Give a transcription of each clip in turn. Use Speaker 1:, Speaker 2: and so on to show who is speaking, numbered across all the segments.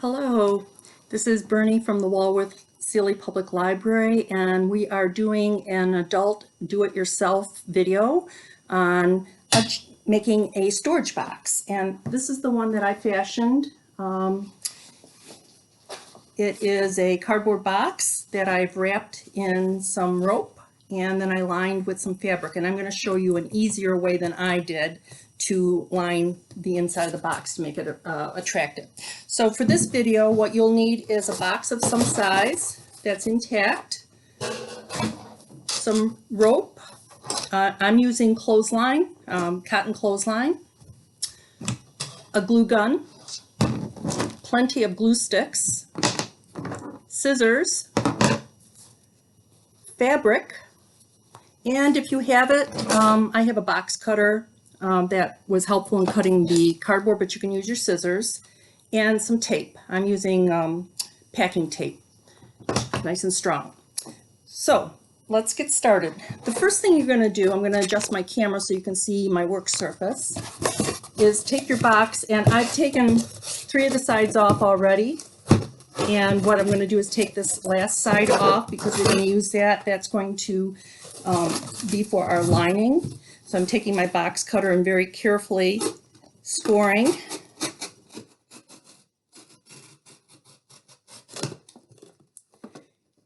Speaker 1: Hello, this is Bernie from the Walworth Sealy Public Library, and we are doing an adult do-it-yourself video on making a storage box. And this is the one that I fashioned. It is a cardboard box that I've wrapped in some rope and then I lined with some fabric. And I'm going to show you an easier way than I did to line the inside of the box to make it attractive. So for this video, what you'll need is a box of some size that's intact, some rope. I'm using clothesline, cotton clothesline, a glue gun, plenty of glue sticks, scissors, fabric, and if you have it, I have a box cutter that was helpful in cutting the cardboard, but you can use your scissors, and some tape. I'm using packing tape, nice and strong. So let's get started. The first thing you're going to do, I'm going to adjust my camera so you can see my work surface, is take your box, and I've taken 3 of the sides off already. And what I'm going to do is take this last side off because we're going to use that. That's going to be for our lining. So I'm taking my box cutter and very carefully scoring.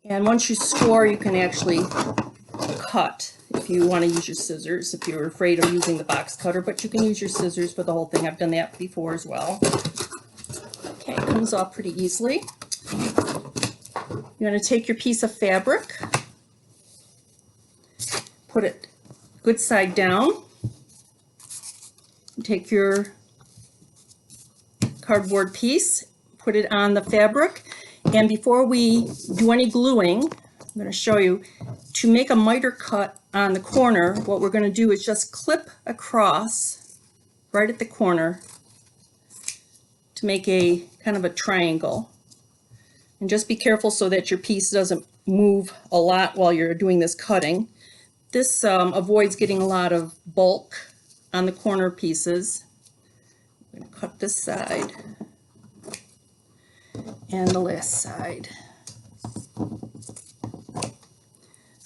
Speaker 1: And once you score, you can actually cut if you want to use your scissors, if you're afraid of using the box cutter, but you can use your scissors for the whole thing. I've done that before as well. Okay, it comes off pretty easily. You're going to take your piece of fabric, put it good side down, take your cardboard piece, put it on the fabric, and before we do any gluing, I'm going to show you, to make a miter cut on the corner, what we're going to do is just clip across right at the corner to make a kind of a triangle. And just be careful so that your piece doesn't move a lot while you're doing this cutting. This avoids getting a lot of bulk on the corner pieces. I'm going to cut this side and the last side.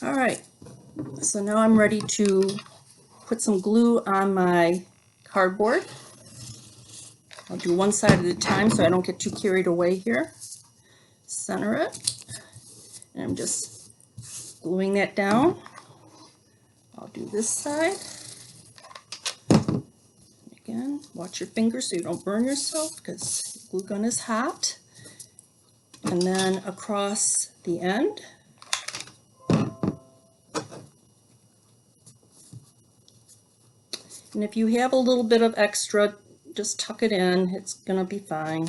Speaker 1: All right, so now I'm ready to put some glue on my cardboard. I'll do one side at a time so I don't get too carried away here. Center it, and I'm just gluing that down. I'll do this side. Again, watch your fingers so you don't burn yourself because the glue gun is hot. And then across the end. And if you have a little bit of extra, just tuck it in. It's going to be fine.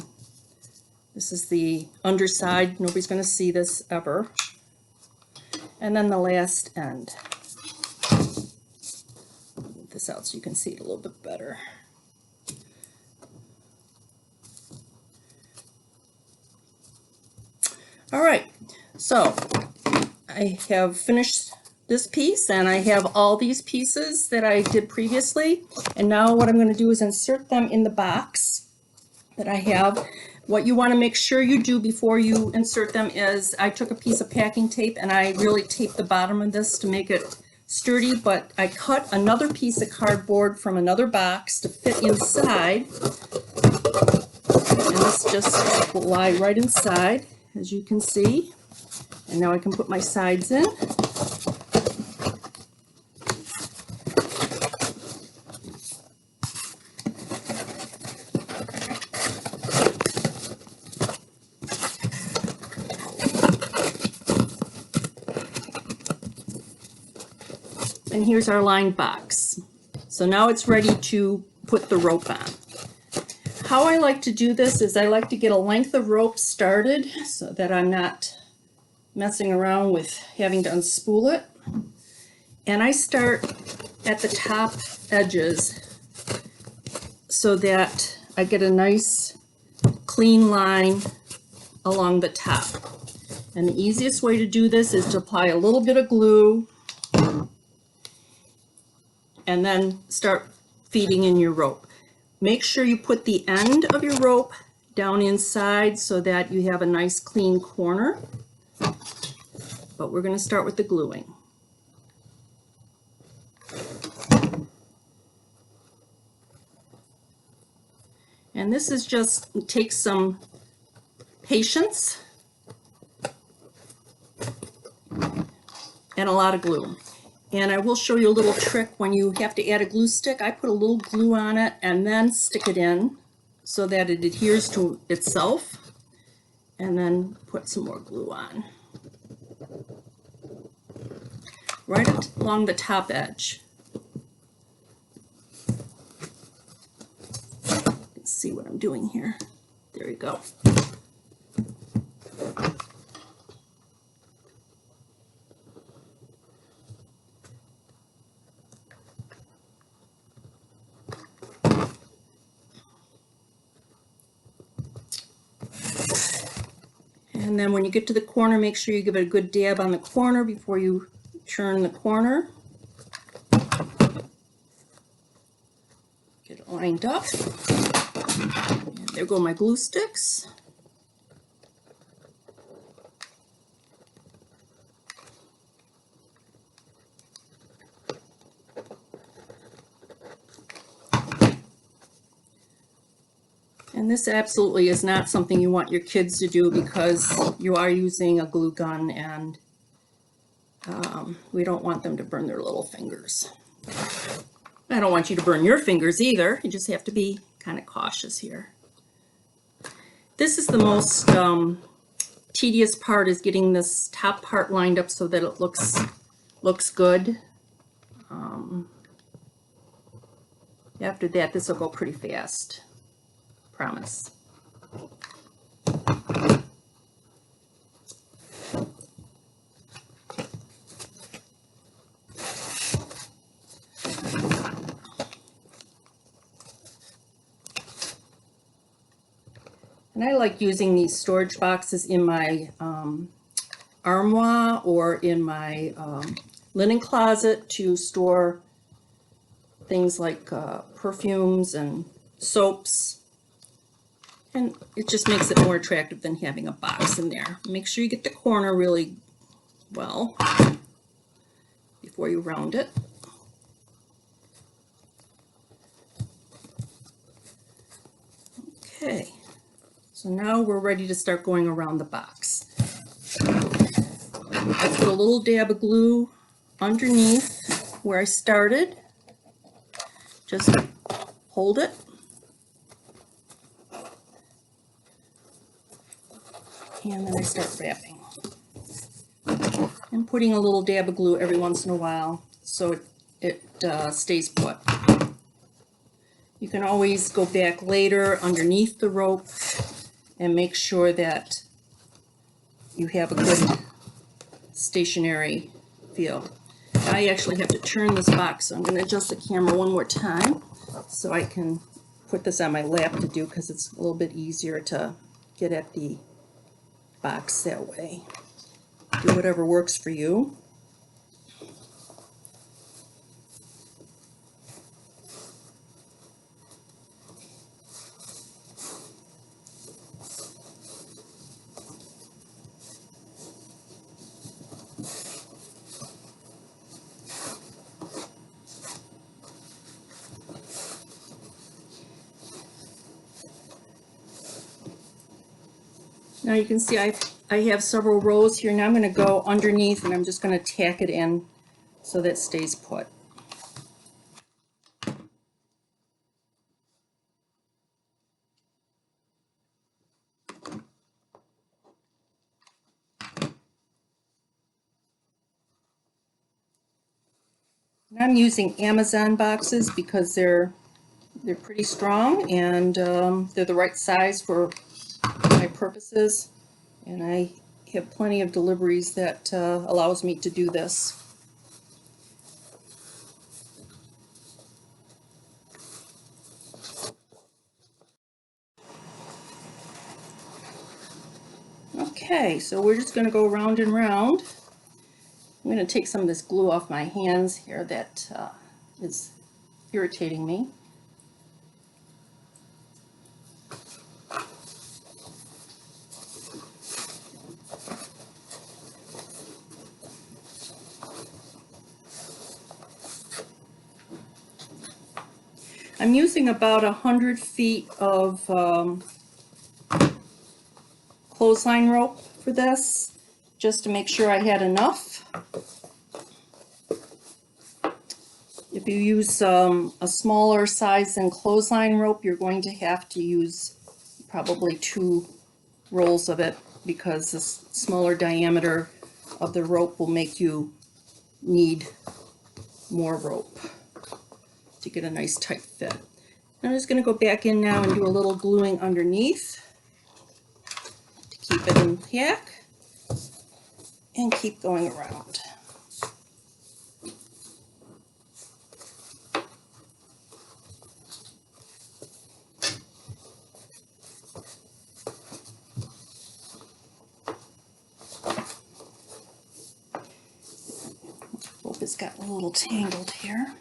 Speaker 1: This is the underside. Nobody's going to see this ever. And then the last end. Move this out so you can see it a little bit better. All right, so I have finished this piece and I have all these pieces that I did previously. And now what I'm going to do is insert them in the box that I have. What you want to make sure you do before you insert them is, I took a piece of packing tape and I really taped the bottom of this to make it sturdy, but I cut another piece of cardboard from another box to fit inside. And this just will lie right inside, as you can see. And now I can put my sides in. And here's our lined box. So now it's ready to put the rope on. How I like to do this is I like to get a length of rope started so that I'm not messing around with having to unspool it. And I start at the top edges so that I get a nice clean line along the top. And the easiest way to do this is to apply a little bit of glue and then start feeding in your rope. Make sure you put the end of your rope down inside so that you have a nice clean corner. But we're going to start with the gluing. And this is just, it takes some patience and a lot of glue. And I will show you a little trick when you have to add a glue stick. I put a little glue on it and then stick it in so that it adheres to itself, and then put some more glue on. Right along the top edge. Let's see what I'm doing here. There you go. And then when you get to the corner, make sure you give it a good dab on the corner before you turn the corner. Get it lined up. And there go my glue sticks. And this absolutely is not something you want your kids to do because you are using a glue gun, and we don't want them to burn their little fingers. I don't want you to burn your fingers either. You just have to be kind of cautious here. This is the most tedious part, is getting this top part lined up so that it looks good. After that, this will go pretty fast. Promise. And I like using these storage boxes in my armoire or in my linen closet to store things like perfumes and soaps. And it just makes it more attractive than having a box in there. Make sure you get the corner really well before you round it. Okay, so now we're ready to start going around the box. I put a little dab of glue underneath where I started. Just hold it. And then I start wrapping. And putting a little dab of glue every once in a while so it stays put. You can always go back later underneath the rope and make sure that you have a good stationary feel. I actually have to turn this box, so I'm going to adjust the camera one more time so I can put this on my lap to do, because it's a little bit easier to get at the box that way. Do whatever works for you. Now you can see I have several rows here. Now I'm going to go underneath and I'm just going to tack it in so that it stays put. And I'm using Amazon boxes because they're pretty strong, and they're the right size for my purposes, and I have plenty of deliveries that allows me to do this. Okay, so we're just going to go round and round. I'm going to take some of this glue off my hands here that is irritating me. I'm using about 100 feet of clothesline rope for this, just to make sure I had enough. If you use a smaller size than clothesline rope, you're going to have to use probably 2 rolls of it, because the smaller diameter of the rope will make you need more rope to get a nice tight fit. I'm just going to go back in now and do a little gluing underneath to keep it in check, and keep going around. Rope has gotten a little tangled here.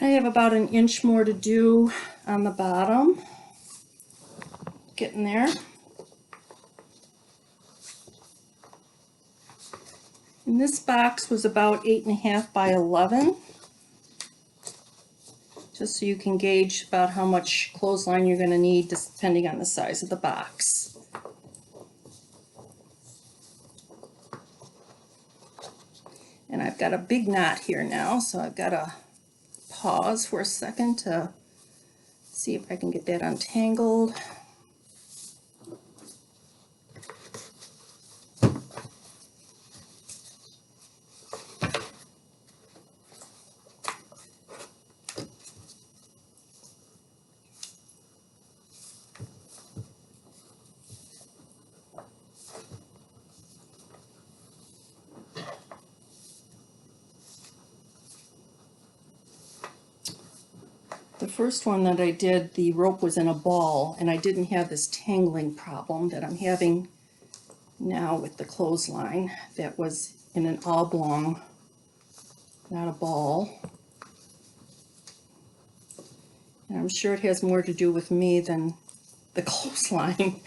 Speaker 1: I have about 1 inch more to do on the bottom. Getting there. And this box was about 8.5 by 11. Just so you can gauge about how much clothesline you're going to need, depending on the size of the box. And I've got a big knot here now, so I've got to pause for a second to see if I can get that untangled. The first one that I did, the rope was in a ball, and I didn't have this tangling problem that I'm having now with the clothesline. That was in an oblong, not a ball. And I'm sure it has more to do with me than the clothesline.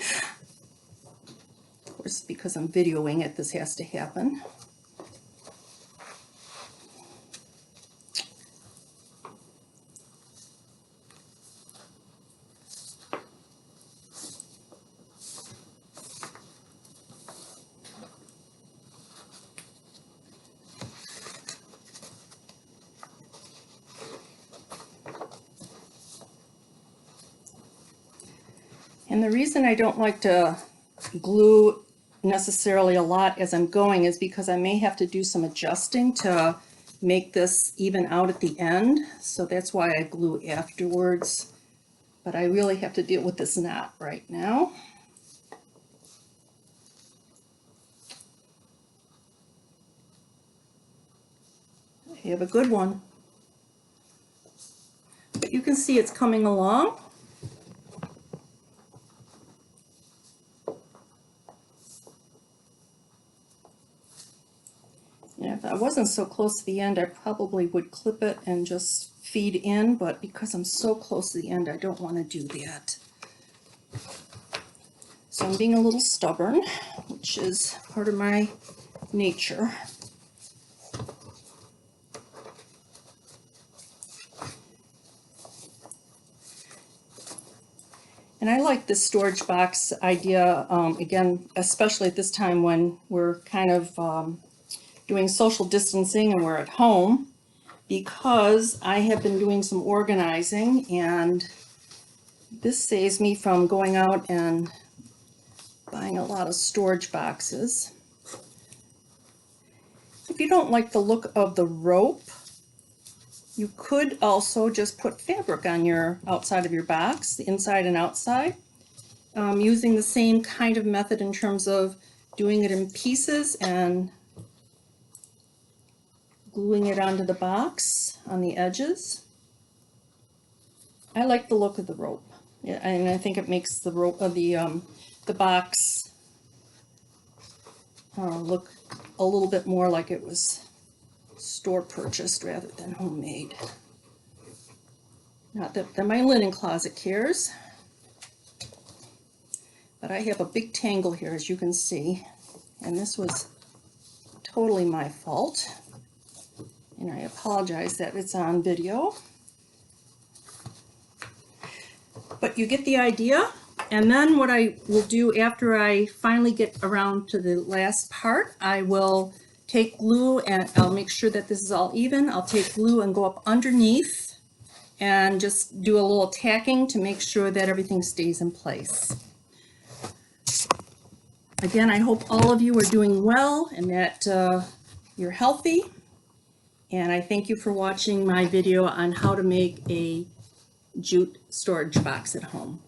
Speaker 1: Of course, because I'm videoing it, this has to happen. And the reason I don't like to glue necessarily a lot as I'm going is because I may have to do some adjusting to make this even out at the end. So that's why I glue afterwards. But I really have to deal with this knot right now. I have a good one. But you can see it's coming along. And if I wasn't so close to the end, I probably would clip it and just feed in, but because I'm so close to the end, I don't want to do that. So I'm being a little stubborn, which is part of my nature. And I like this storage box idea, again, especially at this time when we're kind of doing social distancing and we're at home, because I have been doing some organizing, and this saves me from going out and buying a lot of storage boxes. If you don't like the look of the rope, you could also just put fabric on your outside of your box, the inside and outside, using the same kind of method in terms of doing it in pieces and gluing it onto the box on the edges. I like the look of the rope, yeah, and I think it makes the rope of the box look a little bit more like it was store purchased rather than homemade. Not that my linen closet cares, but I have a big tangle here, as you can see, and this was totally my fault, and I apologize that it's on video, but you get the idea. And then what I will do after I finally get around to the last part, I will take glue and I'll make sure that this is all even. I'll take glue and go up underneath and just do a little tacking to make sure that everything stays in place. Again, I hope all of you are doing well and that you're healthy. And I thank you for watching my video on how to make a jute storage box at home.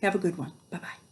Speaker 1: Have a good one. Bye-bye.